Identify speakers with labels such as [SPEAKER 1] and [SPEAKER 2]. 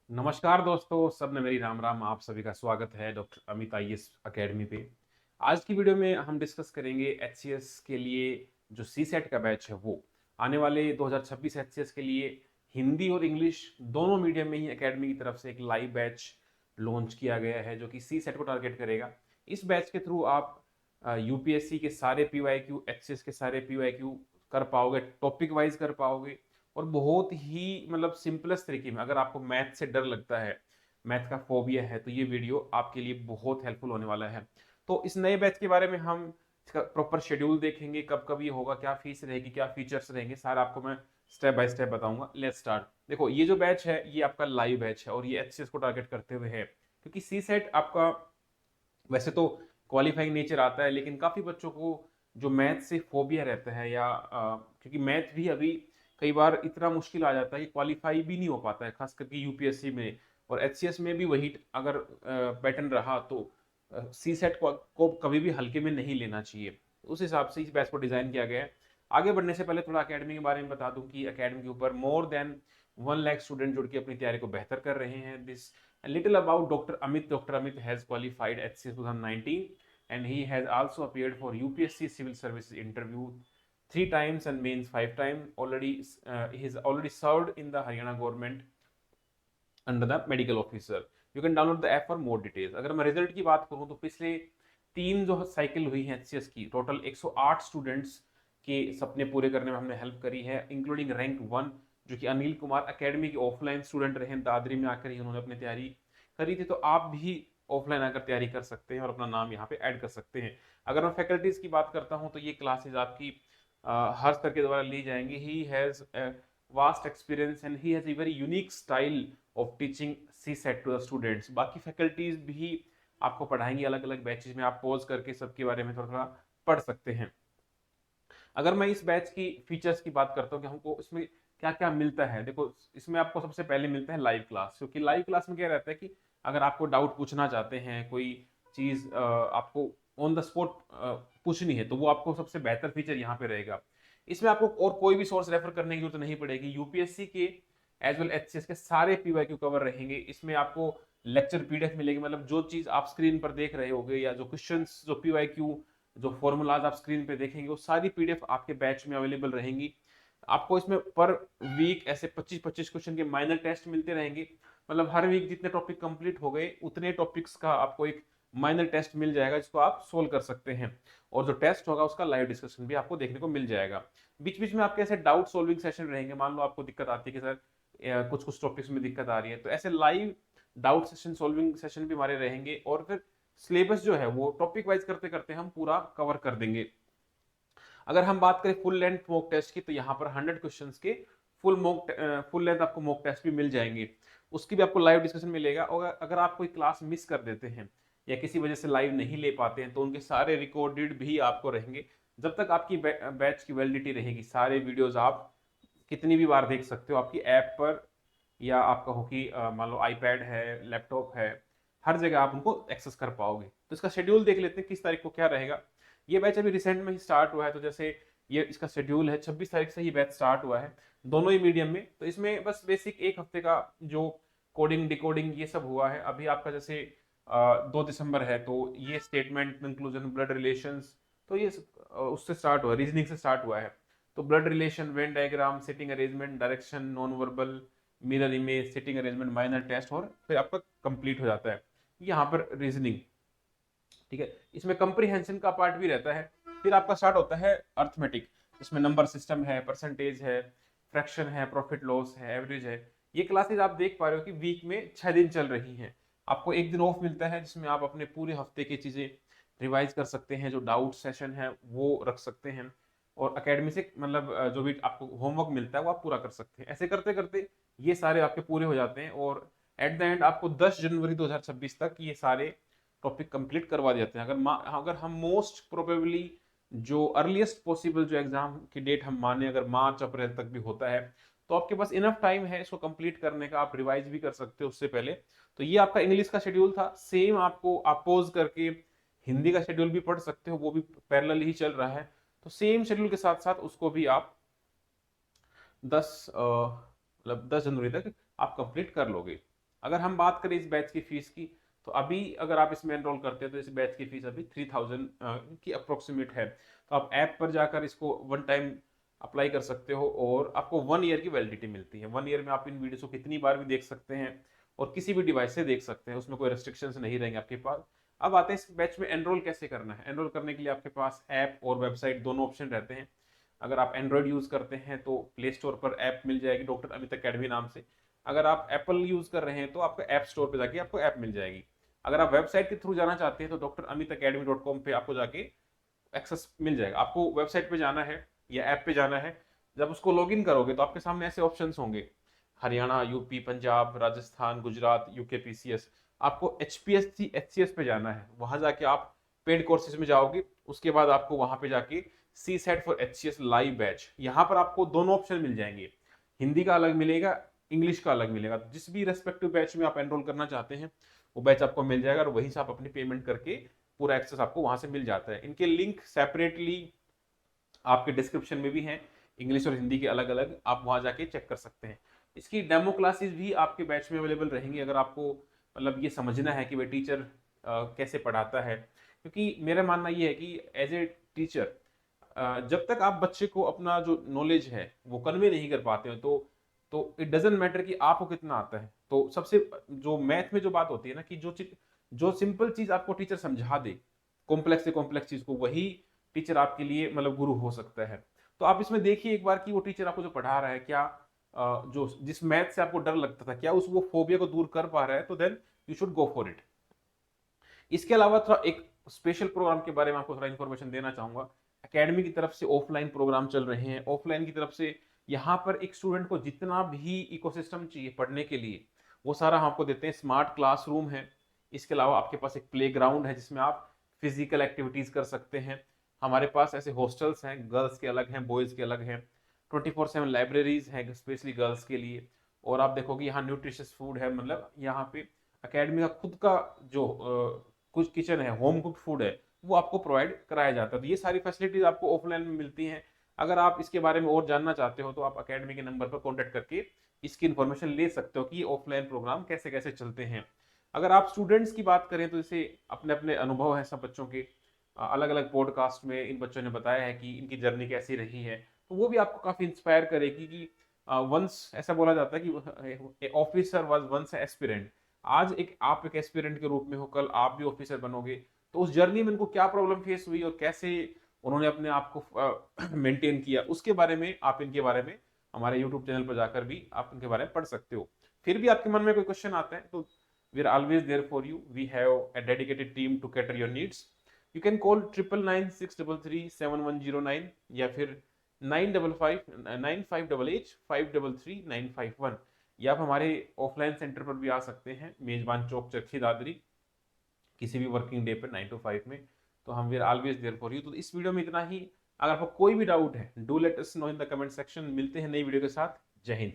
[SPEAKER 1] नमस्कार दोस्तों, सब में मेरी राम राम। आप सभी का स्वागत है डॉक्टर अमित आईएएस अकेडमी पे। आज की वीडियो में हम डिस्कस करेंगे एचसीएस के लिए जो सी सेट का बैच है वो आने वाले 2026 एचसीएस के लिए हिंदी और इंग्लिश दोनों मीडियम में ही एकेडमी की तरफ से एक लाइव बैच लॉन्च किया गया है जो कि सी सेट को टारगेट करेगा। इस बैच के थ्रू आप यूपीएससी के सारे पीवाईक्यू, एचसीएस के सारे पीवाईक्यू कर पाओगे, टॉपिक वाइज कर पाओगे और बहुत ही मतलब सिंपलेस्ट तरीके में। अगर आपको मैथ से डर लगता है, मैथ का फोबिया है, तो ये वीडियो आपके लिए बहुत हेल्पफुल होने वाला है। तो इस नए बैच के बारे में हम इसका प्रॉपर शेड्यूल देखेंगे, कब कब ये होगा, क्या फीस रहेगी, क्या फीचर्स रहेंगे, सारा आपको मैं स्टेप बाय स्टेप बताऊंगा। Let's start. देखो, ये जो बैच है ये आपका लाइव बैच है और ये एचसीएस को टारगेट करते हुए है, क्योंकि सी सेट आपका वैसे तो क्वालिफाइंग नेचर आता है, लेकिन काफी बच्चों को जो मैथ से फोबिया रहता है या क्योंकि मैथ भी अभी कई बार इतना मुश्किल आ जाता है कि क्वालिफाई भी नहीं हो पाता है, खास करके यूपीएससी में। और एचसीएस में भी वही अगर पैटर्न रहा तो सी सेट को कभी भी हल्के में नहीं लेना चाहिए। उस हिसाब से इस बैच को डिजाइन किया गया है। आगे बढ़ने से पहले थोड़ा एकेडमी के बारे में बता दूं कि एकेडमी के ऊपर मोर देन 1 लाख स्टूडेंट जुड़ के अपनी तैयारी को बेहतर कर रहे हैं। This A little about Dr. Amit. Dr. Amit has qualified at CIS 2019 and he has also appeared for UPSC Civil Services interview 3 times and mains 5 times. He has already served in the Haryana government under the medical officer. You can download the app for more details. अगर मैं result की बात करूं तो पिछले 3 जो cycle हुई है एचसीएस की, टोटल 108 स्टूडेंट्स के सपने पूरे करने में हमने हेल्प करी है, इंक्लूडिंग रैंक 1 जो कि अनिल कुमार एकेडमी के ऑफलाइन स्टूडेंट रहे, दादरी में आकर ही उन्होंने अपनी तैयारी करी थी। तो आप भी ऑफलाइन आकर तैयारी कर सकते हैं और अपना नाम यहाँ पे ऐड कर सकते हैं। अगर मैं फैकल्टीज की बात करता हूँ तो ये क्लासेज आपकी हर स्तर के द्वारा ली जाएंगी। He has vast experience and he has a very unique style of teaching C SAT to the students. बाकी फैकल्टीज भी आपको पढ़ाएंगी अलग अलग बैचेज में, आप पॉज करके सबके बारे में थोड़ा थोड़ा पढ़ सकते हैं। अगर मैं इस बैच की फीचर्स की बात करता हूँ कि हमको इसमें क्या क्या मिलता है, देखो इसमें आपको सबसे पहले मिलता है लाइव क्लास। क्योंकि लाइव क्लास में क्या रहता है कि अगर आपको डाउट पूछना चाहते हैं, कोई चीज आपको ऑन द स्पॉट पूछनी है, तो वो आपको सबसे बेहतर फीचर यहाँ पे रहेगा। इसमें आपको और कोई भी सोर्स रेफर करने की जरूरत नहीं पड़ेगी। यूपीएससी के एज वेल एचसीएस के सारे पीवाईक्यू कवर रहेंगे। इसमें आपको लेक्चर पीडीएफ मिलेगी, मतलब जो चीज आप स्क्रीन पर देख रहे होगे या जो क्वेश्चंस, जो पीवाईक्यू, जो फॉर्मूलाज आप स्क्रीन पे देखेंगे, वो सारी पीडीएफ आपके बैच में अवेलेबल रहेंगी। आपको इसमें पर वीक ऐसे 25-25 क्वेश्चन के माइनर टेस्ट मिलते रहेंगे। मतलब हर वीक जितने टॉपिक कंप्लीट हो गए उतने टॉपिक्स का आपको एक माइनर टेस्ट मिल जाएगा जिसको आप सोल्व कर सकते हैं। और जो टेस्ट होगा उसका लाइव डिस्कशन भी आपको देखने को मिल जाएगा। बीच बीच में आपके ऐसे डाउट सोल्विंग सेशन रहेंगे। मान लो आपको दिक्कत आती है कि सर कुछ कुछ टॉपिक्स में दिक्कत आ रही है, तो ऐसे live doubt session, solving session भी हमारे रहेंगे। और फिर सिलेबस जो है वो टॉपिक वाइज करते करते हम पूरा कवर कर देंगे। अगर हम बात करें फुल लेंथ मॉक टेस्ट की, तो यहाँ पर 100 क्वेश्चंस के फुल लेंथ आपको मॉक टेस्ट भी मिल जाएंगे। उसकी भी आपको लाइव डिस्कशन मिलेगा। और अगर आप कोई क्लास मिस कर देते हैं या किसी वजह से लाइव नहीं ले पाते हैं, तो उनके सारे रिकॉर्डेड भी आपको रहेंगे। जब तक आपकी बैच की वैलिडिटी रहेगी, सारे वीडियोज आप कितनी भी बार देख सकते हो आपकी ऐप पर, या आप कहो कि मान लो आईपैड है, लैपटॉप है, हर जगह आप उनको एक्सेस कर पाओगे। तो इसका शेड्यूल देख लेते हैं किस तारीख को क्या रहेगा। ये बैच अभी रिसेंट में ही स्टार्ट हुआ है, तो जैसे ये इसका शेड्यूल है 26 तारीख से ही बैच स्टार्ट हुआ है, दोनों ही मीडियम में। तो इसमें बस बेसिक एक हफ्ते का जो कोडिंग डिकोडिंग ये सब हुआ है। अभी आपका जैसे 2 दिसंबर है, तो ये स्टेटमेंट कंक्लूजन, ब्लड रिलेशंस, तो ये उससे स्टार्ट हुआ, रीजनिंग से स्टार्ट हुआ है। तो blood relation, Venn diagram, sitting arrangement, direction, non verbal, mirror image, sitting arrangement, minor test, और फिर आपका कंप्लीट हो जाता है यहाँ पर रीजनिंग। ठीक है, इसमें कंप्रीहेंशन का पार्ट भी रहता है। फिर आपका स्टार्ट होता है अर्थमेटिक, इसमें नंबर सिस्टम है, परसेंटेज है, फ्रैक्शन है, प्रॉफिट लॉस है, एवरेज है। ये क्लासेज आप देख पा रहे हो कि वीक में 6 दिन चल रही हैं। आपको एक दिन ऑफ मिलता है जिसमें आप अपने पूरे हफ्ते की चीजें रिवाइज कर सकते हैं, जो डाउट सेशन है वो रख सकते हैं, और अकेडमी से मतलब जो भी आपको होमवर्क मिलता है वो आप पूरा कर सकते हैं। ऐसे करते करते ये सारे आपके पूरे हो जाते हैं, और एट द एंड आपको 10 जनवरी 2026 तक ये सारे टॉपिक कंप्लीट करवा देते हैं। अगर हम मोस्ट प्रोबेबली जो अर्लीस्ट पॉसिबल जो एग्जाम की डेट हम माने, अगर मार्च अप्रैल तक भी होता है, तो आपके पास इनफ टाइम है इसको कंप्लीट करने का। आप रिवाइज भी कर सकते हो उससे पहले। तो ये आपका इंग्लिश का शेड्यूल था। सेम आपको आप पॉज करके हिंदी का शेड्यूल भी पढ़ सकते हो, वो भी पैरेलल ही चल रहा है। तो सेम शेड्यूल के साथ साथ उसको भी आप 10 जनवरी तक आप कंप्लीट कर लोगे। अगर हम बात करें इस बैच की फीस की, तो अभी अगर आप इसमें एनरोल करते हैं तो इस बैच की फीस अभी 3000 की अप्रोक्सीमेट है। तो आप ऐप पर जाकर इसको वन टाइम अप्लाई कर सकते हो और आपको 1 ईयर की वैलिडिटी मिलती है। 1 ईयर में आप इन वीडियोस को कितनी बार भी देख सकते हैं और किसी भी डिवाइस से देख सकते हैं, उसमें कोई रेस्ट्रिक्शंस नहीं रहेंगे आपके पास। अब आते हैं इस बैच में एनरोल कैसे करना है। एनरोल करने के लिए आपके पास ऐप और वेबसाइट दोनों ऑप्शन रहते हैं। अगर आप एंड्रॉयड यूज करते हैं तो प्ले स्टोर पर ऐप मिल जाएगी डॉक्टर अमित अकेडमी नाम से। अगर आप एप्पल यूज कर रहे हैं तो आपको ऐप स्टोर पे जाके आपको ऐप मिल जाएगी। अगर आप वेबसाइट के थ्रू जाना चाहते हैं तो dramitakademy.com पे आपको जाके एक्सेस मिल जाएगा। आपको वेबसाइट पे जाना है या ऐप पे जाना है। जब उसको लॉगिन करोगे तो आपके सामने ऐसे ऑप्शंस होंगे, Haryana, UP, Punjab, Rajasthan, Gujarat, UK, PCS. आपको एचपीएससी एचसीएस पे जाना है, वहां जाके आप पेड कोर्सेज में जाओगे। उसके बाद आपको वहां पे जाके CSAT for HCS live batch, यहाँ पर आपको दोनों ऑप्शन मिल जाएंगे, हिंदी का अलग मिलेगा, इंग्लिश का अलग मिलेगा। जिस भी रेस्पेक्टिव बैच में आप एनरोल करना चाहते हैं वो बैच आपको मिल जाएगा और वहीं से आप अपनी पेमेंट करके पूरा एक्सेस आपको वहां से मिल जाता है। इनके लिंक सेपरेटली आपके डिस्क्रिप्शन में भी हैं, इंग्लिश और हिंदी के अलग अलग, आप वहां जाके चेक कर सकते हैं। इसकी डेमो क्लासेस भी आपके बैच में अवेलेबल रहेंगी अगर आपको मतलब ये समझना है कि भाई टीचर कैसे पढ़ाता है। क्योंकि मेरा मानना ये है कि एज ए टीचर जब तक आप बच्चे को अपना जो नॉलेज है वो कन्वे नहीं कर पाते हो तो इट डजेंट मैटर कि आपको कितना आता है। तो सबसे जो मैथ में जो बात होती है ना कि जो सिंपल चीज आपको टीचर समझा दे, कॉम्प्लेक्स से कॉम्प्लेक्स चीज को, वही टीचर आपके लिए मतलब गुरु हो सकता है। तो आप इसमें देखिए एक बार कि वो टीचर आपको जो पढ़ा रहा है क्या जो जिस मैथ से आपको डर लगता था क्या उस वो फोबिया को दूर कर पा रहा है, तो then you should go for it. इसके अलावा थोड़ा एक स्पेशल प्रोग्राम के बारे में आपको थोड़ा इन्फॉर्मेशन देना चाहूंगा। एकेडमी की तरफ से ऑफलाइन प्रोग्राम चल रहे हैं। ऑफलाइन की तरफ से यहाँ पर एक स्टूडेंट को जितना भी इकोसिस्टम चाहिए पढ़ने के लिए वो सारा हम आपको देते हैं। स्मार्ट क्लासरूम है, इसके अलावा आपके पास एक प्ले ग्राउंड है जिसमें आप फिजिकल एक्टिविटीज कर सकते हैं। हमारे पास ऐसे हॉस्टल्स हैं, गर्ल्स के अलग हैं, बॉयज के अलग हैं। 24/7 लाइब्रेरीज हैं स्पेशली गर्ल्स के लिए। और आप देखोगे यहाँ न्यूट्रिशियस फूड है, मतलब यहाँ पे एकेडमी का खुद का जो कुछ किचन है, होम कुक फूड है, वो आपको प्रोवाइड कराया जाता है। तो ये सारी फैसिलिटीज आपको ऑफलाइन में मिलती हैं। अगर आप इसके बारे में और जानना चाहते हो तो आप एकेडमी के नंबर पर कॉन्टेक्ट करके इसकी इन्फॉर्मेशन ले सकते हो कि ये ऑफलाइन प्रोग्राम कैसे कैसे चलते हैं। अगर आप स्टूडेंट्स की बात करें तो जैसे अपने अपने अनुभव हैं सब बच्चों के, अलग अलग पॉडकास्ट में इन बच्चों ने बताया है कि इनकी जर्नी कैसी रही है, तो वो भी आपको काफी इंस्पायर करेगी कि वंस ऐसा बोला जाता है कि ऑफिसर वाज वंस एस्पिरेंट। आज आप एक एस्पिरेंट के रूप में हो, कल आप भी ऑफिसर बनोगे। तो उस जर्नी में इनको क्या प्रॉब्लम फेस हुई और कैसे उन्होंने अपने आप को मेंटेन किया, उसके बारे में आप इनके बारे में हमारे यूट्यूब चैनल पर जाकर भी आप इनके बारे में पढ़ सकते हो। फिर भी आपके मन में कोई क्वेश्चन आता है तो we are always there for you. We have a dedicated team to cater your needs. You can call 9996337109 या फिर 9588533951, या आप हमारे ऑफलाइन सेंटर पर भी आ सकते हैं, मेजबान चौक, चरखी दादरी, किसी भी वर्किंग डे पर 9 to 5 में। तो हम we are always there for you. तो इस वीडियो में इतना ही। अगर आपको कोई भी डाउट है do let us know in the comment section. मिलते हैं नई वीडियो के साथ। जय हिंद।